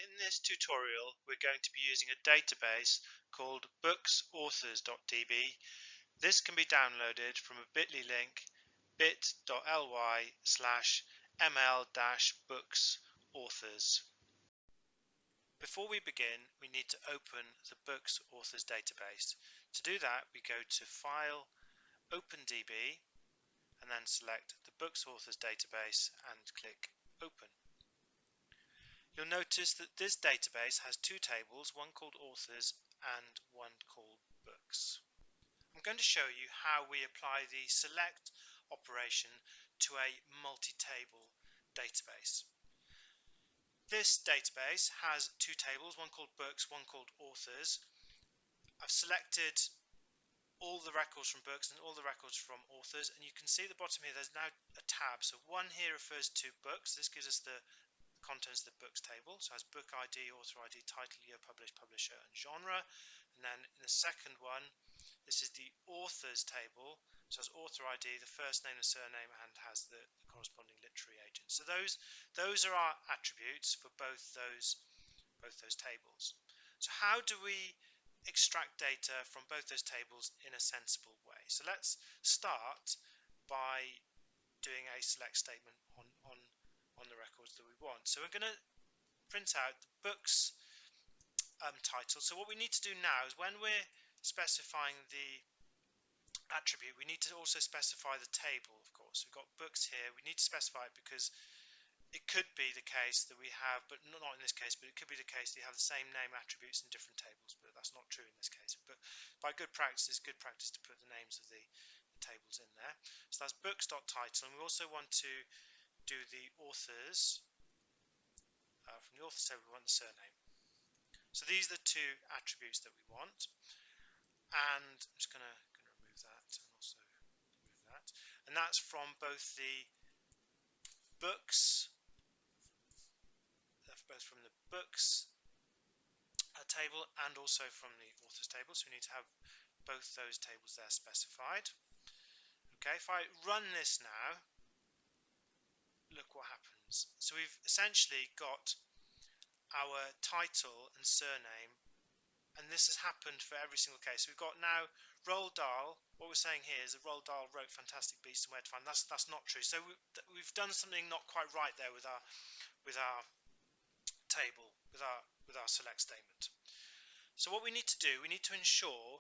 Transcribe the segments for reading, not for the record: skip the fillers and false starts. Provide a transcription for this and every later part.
In this tutorial, we're going to be using a database called booksauthors.db. This can be downloaded from a bit.ly link, bit.ly/ml-booksauthors. Before we begin, we need to open the Books Authors database. To do that, we go to File, Open DB, and then select the Books Authors database and click Open. You'll notice that this database has two tables, one called Authors and one called Books. I'm going to show you how we apply the select operation to a multi-table database. This database has two tables, one called Books, one called Authors. I've selected all the records from Books and all the records from Authors, and you can see at the bottom here there's now a tab. So one here refers to Books. This gives us the contents of the books table, so it has book ID, author ID, title, year published, publisher and genre. And then in the second one, this is the authors table, so it has author ID, the first name and surname, and has the corresponding literary agent. So those are our attributes for both those tables. So how do we extract data from both those tables in a sensible way? So let's start by doing a select statement on the records that we want. So we're going to print out the books title. So what we need to do now is when we're specifying the attribute, we need to also specify the table, of course. We've got books here. We need to specify it because it could be the case that we have, but not in this case, but it could be the case that you have the same name attributes in different tables, but that's not true in this case. But by good practice, it's good practice to put the names of the tables in there. So that's books.title, and we also want to do the authors. From the authors table, we want the surname. So these are the two attributes that we want, and I'm just going to remove that and also remove that, and that's from both the books, table and also from the authors table. So we need to have both those tables there specified. Okay, if I run this now, look what happens. So we've essentially got our title and surname, and this has happened for every single case. So we've got now Roald Dahl. What we're saying here is that Roald Dahl wrote Fantastic Beasts and Where to Find. That's not true. So we've done something not quite right there with our table, with our select statement. So what we need to do, we need to ensure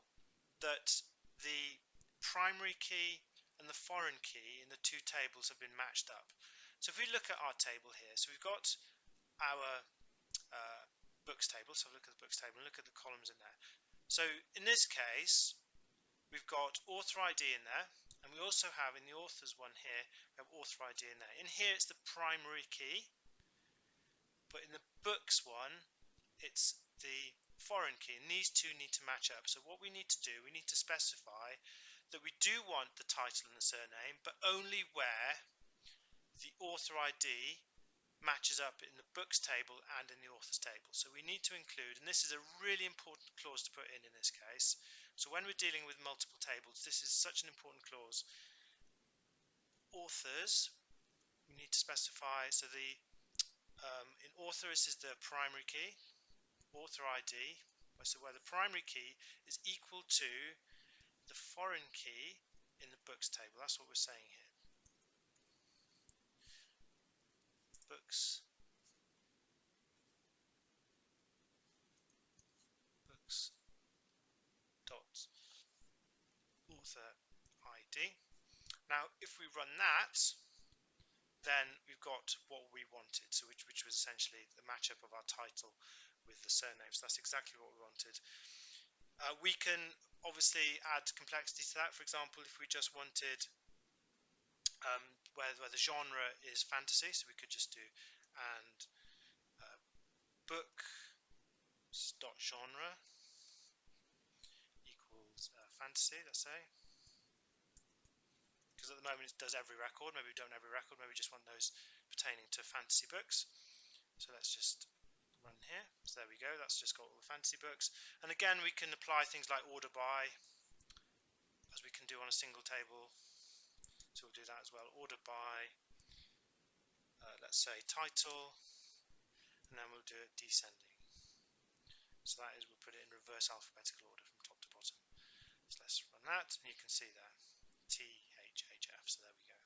that the primary key and the foreign key in the two tables have been matched up. So if we look at our table here, so we've got our books table. So look at the books table and look at the columns in there. So in this case, we've got author ID in there, and we also have in the authors one here, we have author ID in there. In here it's the primary key, but in the books one it's the foreign key, and these two need to match up. So what we need to do, we need to specify that we do want the title and the surname, but only where the author ID matches up in the books table and in the authors table. So we need to include, and this is a really important clause to put in this case. So when we're dealing with multiple tables, this is such an important clause. Authors, we need to specify, so the in author this is the primary key, author ID, so where the primary key is equal to the foreign key in the books table. That's what we're saying here. Books dot author ID. Now if we run that, then we've got what we wanted, so which was essentially the matchup of our title with the surname. So that's exactly what we wanted. We can obviously add complexity to that. For example, if we just wanted where the genre is fantasy, so we could just do and books.genre equals fantasy, let's say, because at the moment it does every record. Maybe we don't every record, maybe we just want those pertaining to fantasy books. So let's just run here. So there we go, that's just got all the fantasy books. And again, we can apply things like order by, as we can do on a single table. So we'll do that as well. Order by, let's say title, and then we'll we'll do it descending. So that is, we'll put it in reverse alphabetical order from top to bottom. So let's run that, and you can see that THHF. So there we go.